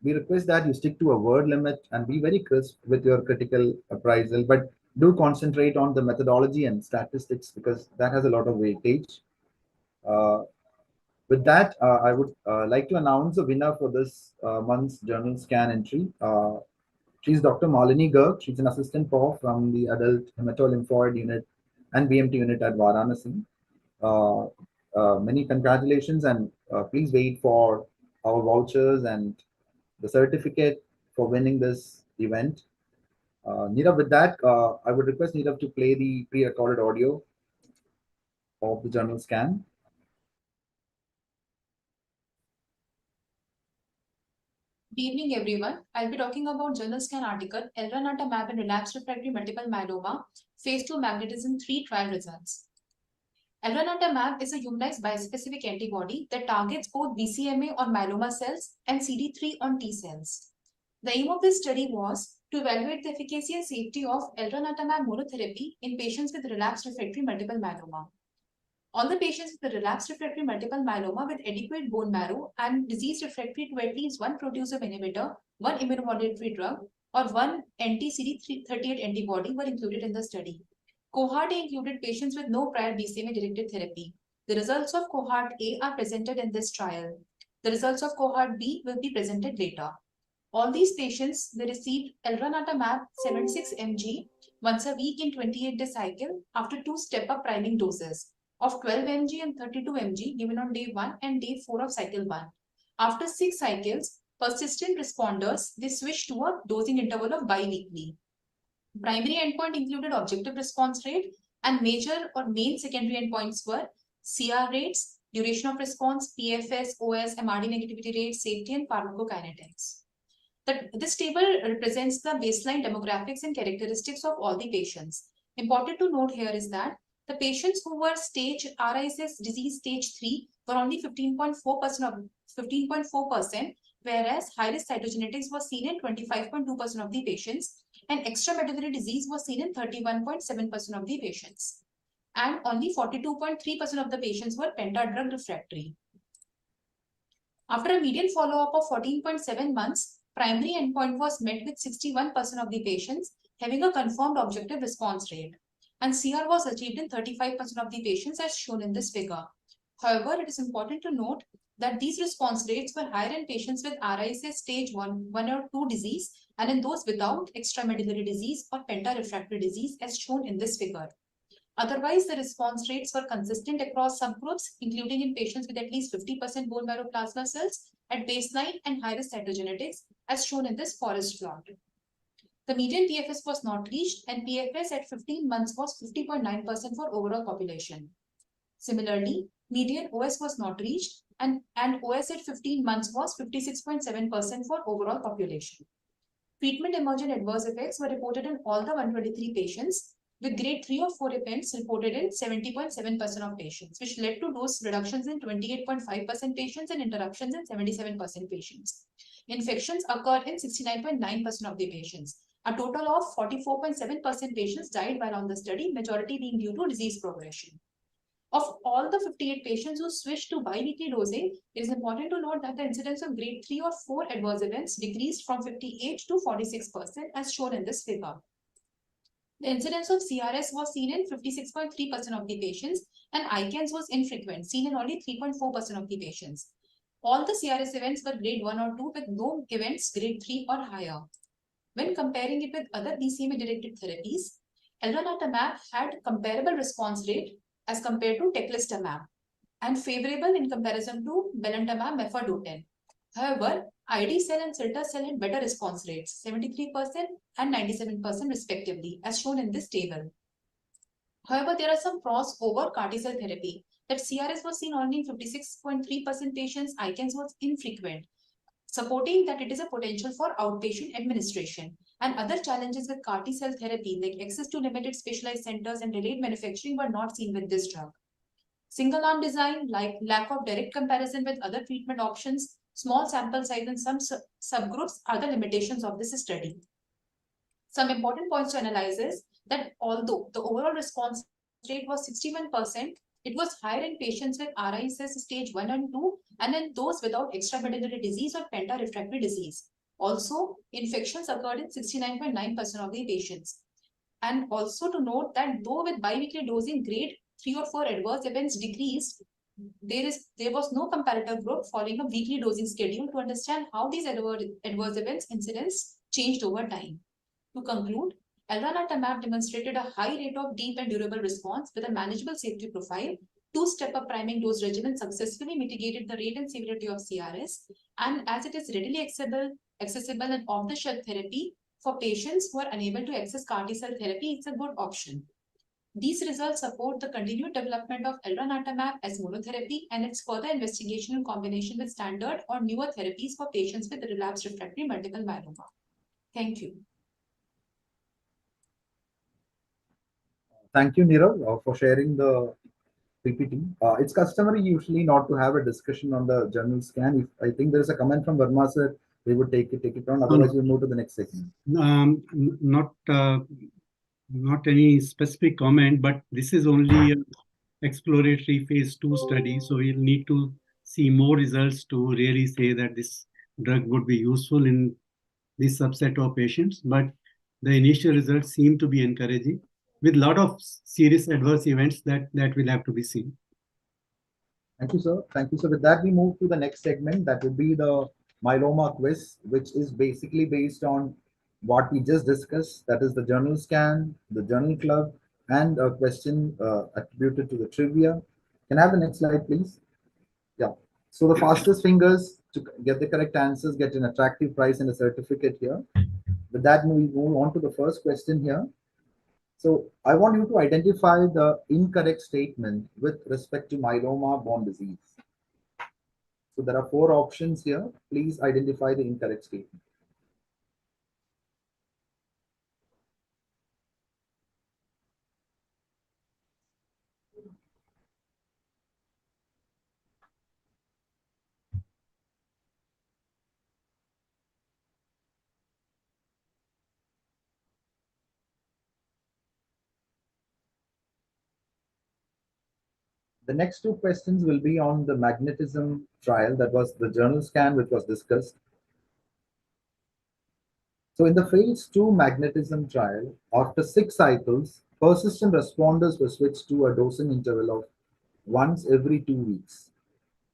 S2: request that you stick to a word limit and be very crisp with your critical appraisal, but do concentrate on the methodology and statistics because that has a lot of weightage. With that, I would like to announce the winner for this month's Journal Scan entry. She's Dr. Malini Garg. She's an assistant prof from the adult hematolymphoid unit and BMT unit at Varanasi. Many congratulations, and please wait for our vouchers and the certificate for winning this event. Nirav, with that, I would request Nirav to play the pre-recorded audio of the Journal Scan.
S6: Good evening, everyone. I'll be talking about Journal Scan article, Elranatamab in relapsed refractory multiple myeloma, phase 2 MAGNETISM-3 trial results. Elranatamab is a humanized bispecific antibody that targets both BCMA on myeloma cells and CD3 on T cells. The aim of this study was to evaluate the efficacy and safety of elranatamab monotherapy in patients with relapsed refractory multiple myeloma. All the patients with the relapsed refractory multiple myeloma with adequate bone marrow and disease refractory to at least one proteasome inhibitor, one immunomodulatory drug, or one anti-CD38 antibody were included in the study. Cohort A included patients with no prior BCMA-directed therapy. The results of Cohort A are presented in this trial. The results of Cohort B will be presented later. All these patients, they received elranatamab 76 mg once a week in 28-day cycle after 2 step-up priming doses of 12 mg and 32 mg given on day 1 and day 4 of cycle 1. After 6 cycles, persistent responders, they switched to a dosing interval of bi-weekly. Primary endpoint included objective response rate, and major or main secondary endpoints were CR rates, duration of response, PFS, OS, MRD negativity rates, safety, and pharmacokinetics. This table represents the baseline demographics and characteristics of all the patients. Important to note here is that the patients who were RISS disease stage 3 were only 15.4%, whereas high-risk cytogenetics was seen in 25.2% of the patients, and extramedullary disease was seen in 31.7% of the patients. And only 42.3% of the patients were penta-drug refractory. After a median follow-up of 14.7 months, primary endpoint was met with 61% of the patients having a confirmed objective response rate, and CR was achieved in 35% of the patients as shown in this figure. However, it is important to note that these response rates were higher in patients with RISS stage 1 or 2 disease and in those without extramedullary disease or penta-refractory disease as shown in this figure. Otherwise, the response rates were consistent across subgroups, including in patients with at least 50% bone marrow plasma cells at baseline and high-risk cytogenetics, as shown in this forest plot. The median PFS was not reached, and PFS at 15 months was 50.9% for overall population. Similarly, median OS was not reached, and OS at 15 months was 56.7% for overall population. Treatment emergent adverse effects were reported in all the 123 patients, with grade 3 or 4 events reported in 70.7% of patients, which led to dose reductions in 28.5% patients and interruptions in 77% patients. Infections occurred in 69.9% of the patients. A total of 44.7% patients died while on the study, majority being due to disease progression. Of all the 58 patients who switched to biweekly dosing, it is important to note that the incidence of grade 3 or 4 adverse events decreased from 58 to 46% as shown in this figure. The incidence of CRS was seen in 56.3% of the patients, and ICANS was infrequent, seen in only 3.4% of the patients. All the CRS events were grade 1 or 2, with no events grade 3 or higher. When comparing it with other BCMA-directed therapies, elranatamab had comparable response rate as compared to teclistamab, and favorable in comparison to belantamab mafodotin. However, ID-cell and cilta-cel had better response rates, 73% and 97% respectively, as shown in this table. However, there are some pros over CAR T-cell therapy, that CRS was seen only in 56.3% patients, ICANS was infrequent, supporting that it is a potential for outpatient administration. And other challenges with CAR T-cell therapy, like access to limited specialized centers and delayed manufacturing, were not seen with this drug. Single arm design, like lack of direct comparison with other treatment options, small sample size and some subgroups are the limitations of this study. Some important points to analyze is that although the overall response rate was 61%, it was higher in patients with RISS stage 1 and 2 and in those without extramedullary disease or penta-refractory disease. Also, infections occurred in 69.9% of the patients. And also to note that though with biweekly dosing, grade 3 or 4 adverse events decreased, there was no comparator group following a weekly dosing schedule to understand how these adverse events incidence changed over time. To conclude, elranatamab demonstrated a high rate of deep and durable response with a manageable safety profile. Two-step-up priming dose regimen successfully mitigated the rate and severity of CRS, and as it is readily accessible and off-the-shelf therapy for patients who are unable to access CAR T-cell therapy, it's a good option. These results support the continued development of elranatamab as monotherapy and its further investigation in combination with standard or newer therapies for patients with relapsed refractory multiple myeloma. Thank you.
S2: Thank you, Nirav, for sharing the PPT. It's customary usually not to have a discussion on the journal scan. If I think there's a comment from Verma sir, we would take it on. Otherwise, we'll move to the next segment.
S3: Not any specific comment, but this is only an exploratory phase 2 study. So we'll need to see more results to really say that this drug would be useful in this subset of patients. But the initial results seem to be encouraging, with a lot of serious adverse events that will have to be seen.
S2: Thank you, sir. Thank you. So with that, we move to the next segment. That would be the myeloma quiz, which is basically based on what we just discussed. That is the journal scan, the journal club, and a question attributed to the trivia. Can I have the next slide, please? Yeah. So the fastest fingers to get the correct answers get an attractive prize and a certificate here. With that, we move on to the first question here. So I want you to identify the incorrect statement with respect to myeloma-borne disease. So there are 4 options here. Please identify the incorrect statement. The next 2 questions will be on the magnetism trial, that was the journal scan which was discussed. So in the phase 2 magnetism trial, after 6 cycles, persistent responders were switched to a dosing interval of once every 2 weeks.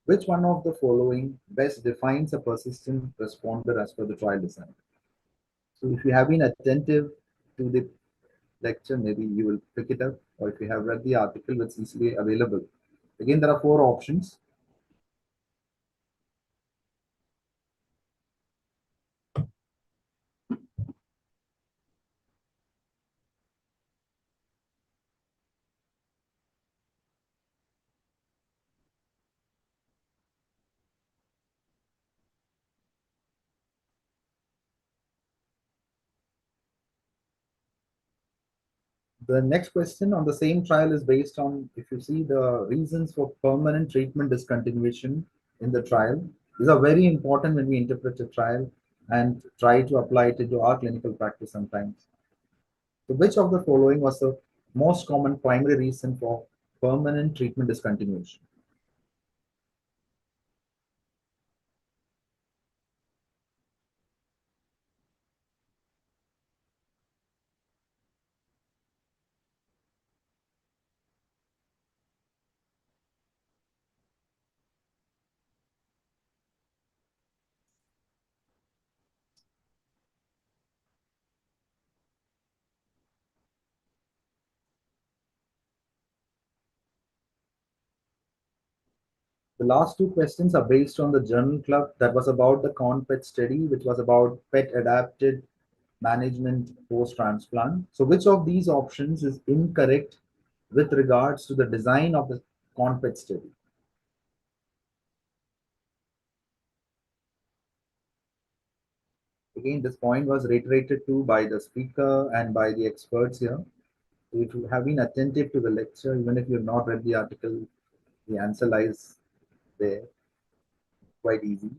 S2: Which one of the following best defines a persistent responder as per the trial design? So if you have been attentive to the lecture, maybe you will pick it up, or if you have read the article, it's easily available. Again, there are 4 options. The next question on the same trial is based on, if you see the reasons for permanent treatment discontinuation in the trial, these are very important when we interpret a trial and try to apply it into our clinical practice sometimes. So which of the following was the most common primary reason for permanent treatment discontinuation? The last 2 questions are based on the journal club that was about the CONPET study, which was about PET adapted management post-transplant. So which of these options is incorrect with regards to the design of the CONPET study? Again, this point was reiterated to by the speaker and by the experts here. So if you have been attentive to the lecture, even if you have not read the article, the answer lies there, quite easy.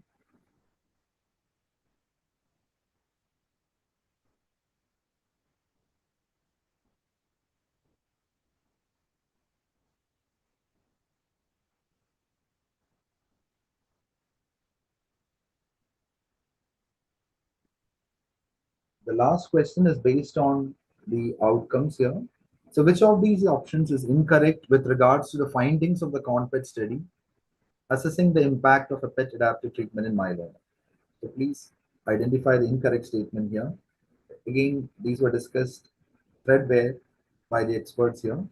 S2: The last question is based on the outcomes here. So which of these options is incorrect with regards to the findings of the CONPET study assessing the impact of a PET adaptive treatment in myeloma? So please identify the incorrect statement here. Again, these were discussed threadbare by the experts here.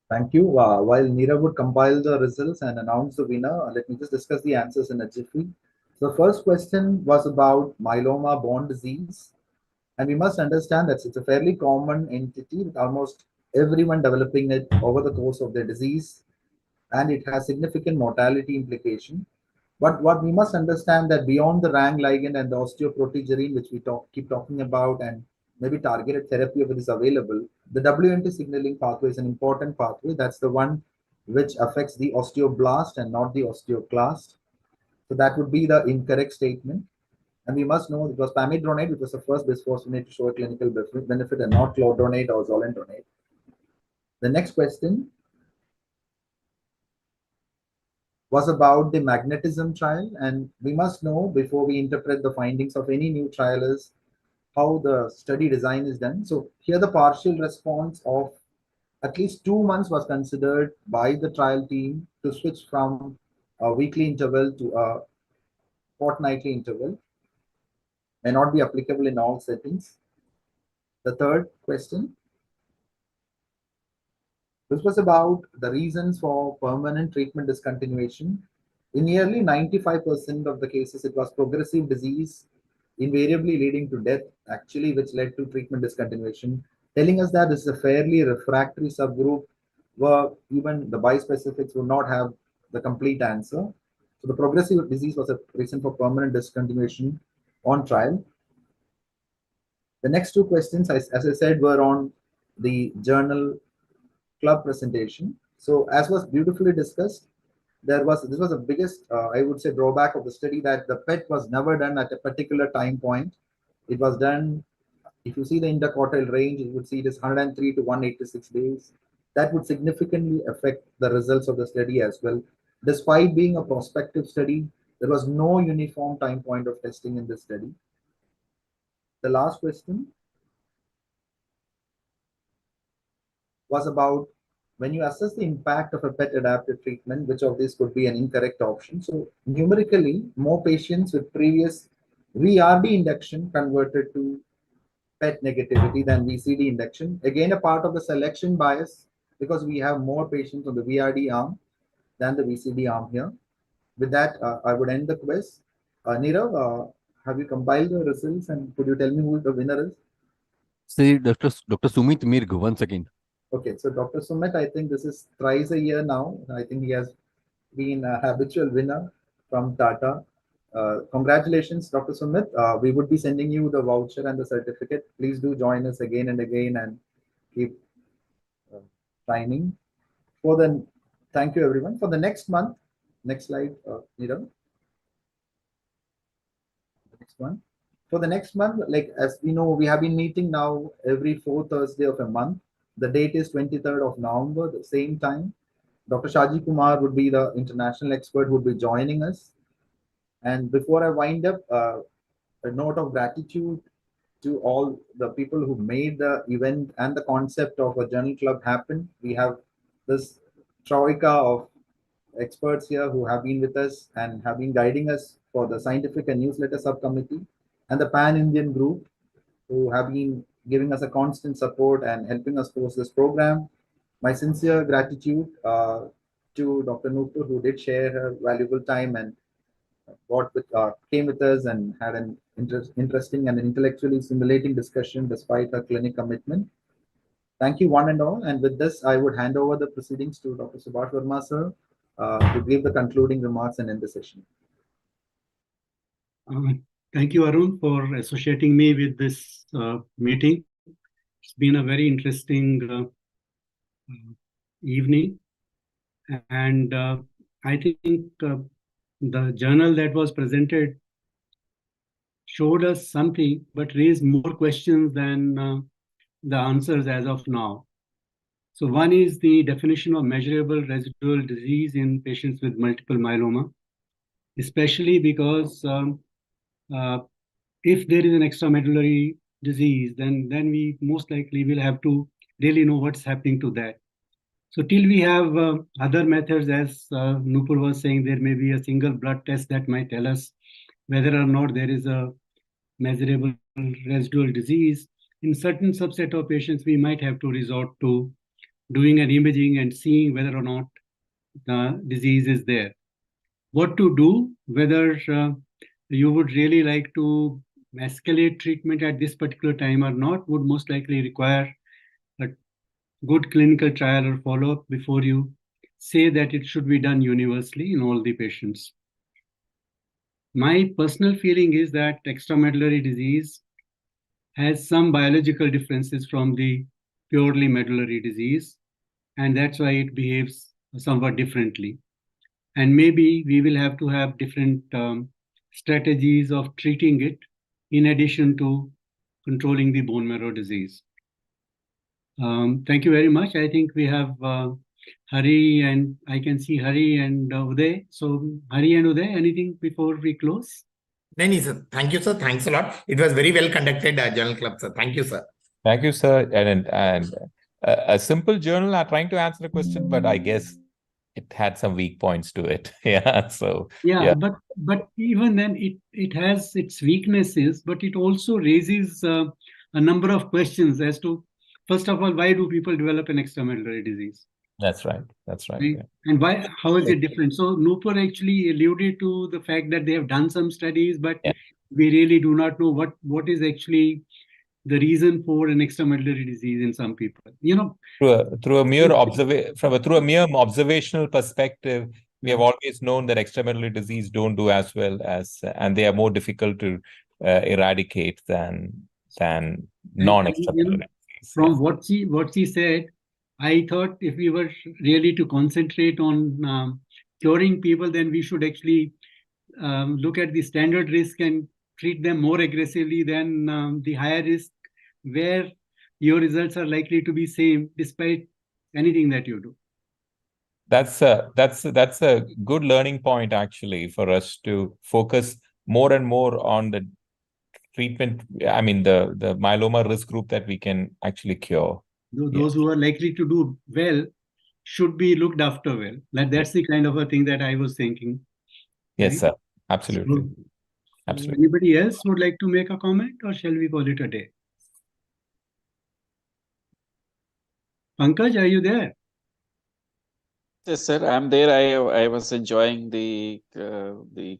S2: Thank you. While Neera would compile the results and announce the winner, let me just discuss the answers in a jiffy. So the first question was about myeloma-borne disease. And we must understand that it's a fairly common entity with almost everyone developing it over the course of their disease, and it has significant mortality implication. But what we must understand that beyond the RANG ligand and the osteoprotegerine, which we keep talking about, and maybe targeted therapy if it is available, the WNT signaling pathway is an important pathway. That's the one which affects the osteoblast and not the osteoclast. So that would be the incorrect statement. And we must know it was pamidronate, which was the first bisphosphonate to show a clinical benefit, and not clodronate or zoledronate. The next question was about the magnetism trial, and we must know before we interpret the findings of any new trial is how the study design is done. So here the partial response of at least 2 months was considered by the trial team to switch from a weekly interval to a fortnightly interval. May not be applicable in all settings. The third question. This was about the reasons for permanent treatment discontinuation. In nearly 95% of the cases, it was progressive disease, invariably leading to death, actually, which led to treatment discontinuation, telling us that this is a fairly refractory subgroup where even the bispecifics would not have the complete answer. So the progressive disease was a reason for permanent discontinuation on trial. The next two questions, as I said, were on the journal club presentation. So as was beautifully discussed, this was the biggest, I would say, drawback of the study, that the PET was never done at a particular time point. It was done, if you see the interquartile range, you would see it is 103 to 186 days. That would significantly affect the results of the study as well. Despite being a prospective study, there was no uniform time point of testing in this study. The last question was about, when you assess the impact of a PET adapted treatment, which of these could be an incorrect option? So numerically, more patients with previous VRD induction converted to PET negativity than VCD induction. Again, a part of the selection bias, because we have more patients on the VRD arm than the VCD arm here. With that, I would end the quiz. Nirav, have you compiled the results, and could you tell me who the winner is?
S7: See, Dr. Sumit Mirg once again.
S2: Okay, so Dr. Sumit, I think this is thrice a year now. I think he has been a habitual winner from Tata. Congratulations, Dr. Sumit. We would be sending you the voucher and the certificate. Please do join us again and again and keep signing. Thank you, everyone. For the next month, next slide, Nirav. The next one. For the next month, like as we know, we have been meeting now every 4th Thursday of a month. The date is 23rd of November, the same time. Dr. Shaji Kumar would be the international expert who would be joining us. And before I wind up, a note of gratitude to all the people who made the event and the concept of a journal club happen. We have this troika of experts here who have been with us and have been guiding us for the scientific and newsletter subcommittee, and the Pan-Indian group who have been giving us a constant support and helping us post this program. My sincere gratitude to Dr. Nupur, who did share her valuable time and came with us and had an interesting and intellectually stimulating discussion despite her clinic commitment. Thank you, one and all. And with this, I would hand over the proceedings to Dr. Subhash Verma, sir, to give the concluding remarks and end the session.
S3: Thank you, Arun, for associating me with this meeting. It's been a very interesting evening. And I think the journal that was presented showed us something, but raised more questions than the answers as of now. So one is the definition of measurable residual disease in patients with multiple myeloma, especially because if there is an extramedullary disease, then we most likely will have to really know what's happening to that. So till we have other methods, as Nupur was saying, there may be a single blood test that might tell us whether or not there is a measurable residual disease. In certain subset of patients, we might have to resort to doing an imaging and seeing whether or not the disease is there. What to do, whether you would really like to escalate treatment at this particular time or not, would most likely require a good clinical trial or follow-up before you say that it should be done universally in all the patients. My personal feeling is that extramedullary disease has some biological differences from the purely medullary disease, and that's why it behaves somewhat differently. And maybe we will have to have different strategies of treating it in addition to controlling the bone marrow disease. Thank you very much. I think we have Hari, and I can see Hari and Uday. So Hari and Uday, anything before we close?
S8: No, sir. Thank you, sir. Thanks a lot. It was very well conducted journal club, sir. Thank you, sir.
S9: Thank you, sir. And a simple journal trying to answer the question, but I guess it had some weak points to it. Yeah. So
S3: Yeah, but even then it has its weaknesses, but it also raises a number of questions as to, first of all, why do people develop an extramedullary disease?
S9: that's right. That's right.
S3: Right?
S9: Yeah.
S3: And why? How is it different? So Nupur actually alluded to the fact that they have done some studies, but
S9: Yeah.
S3: we really do not know what is actually the reason for an extramedullary disease in some people. You know,
S9: Through a mere observational perspective, we have always known that extramedullary disease don't do as well as, and they are more difficult to eradicate than non-extramedullary disease.
S3: from what she said, I thought if we were really to concentrate on curing people, then we should actually look at the standard risk and treat them more aggressively than the higher risk, where your results are likely to be same despite anything that you do.
S9: That's a good learning point actually for us to focus more and more on the treatment. I mean, the myeloma risk group that we can actually cure.
S3: Those who are likely to do well should be looked after well. That's the kind of a thing that I was thinking.
S9: Yes,
S3: Right?
S9: sir. Absolutely.
S3: So,
S9: Absolutely.
S3: anybody else would like to make a comment, or shall we call it a day? Pankaj, are you there?
S10: Yes, sir. I'm there. I was enjoying the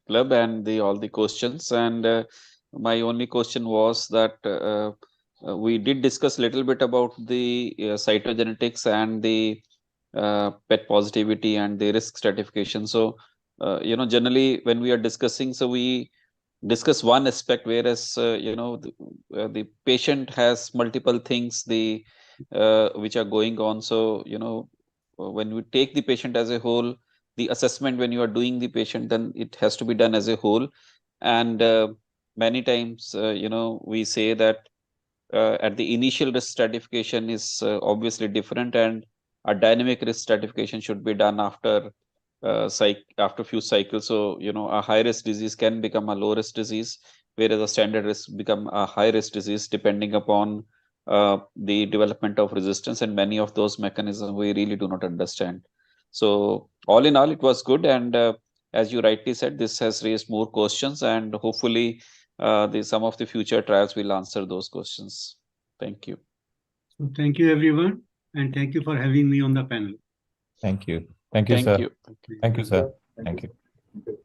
S10: club and all the questions, and my only question was that we did discuss a little bit about the cytogenetics and the PET positivity and the risk stratification. So, generally when we are discussing, so we discuss one aspect, whereas the patient has multiple things which are going on. So, when we take the patient as a whole, the assessment when you are doing the patient, then it has to be done as a whole. And many times, we say that at the initial risk stratification is obviously different, and a dynamic risk stratification should be done after after few cycles. So, a high risk disease can become a low risk disease, whereas a standard risk become a high risk disease depending upon the development of resistance, and many of those mechanisms we really do not understand. So all in all, it was good, and as you rightly said, this has raised more questions, and hopefully some of the future trials will answer those questions. Thank you.
S3: So thank you, everyone, and thank you for having me on the panel.
S9: Thank you. Thank you,
S10: Thank
S9: sir.
S10: you.
S9: Thank you, sir. Thank you.
S2: Thank you.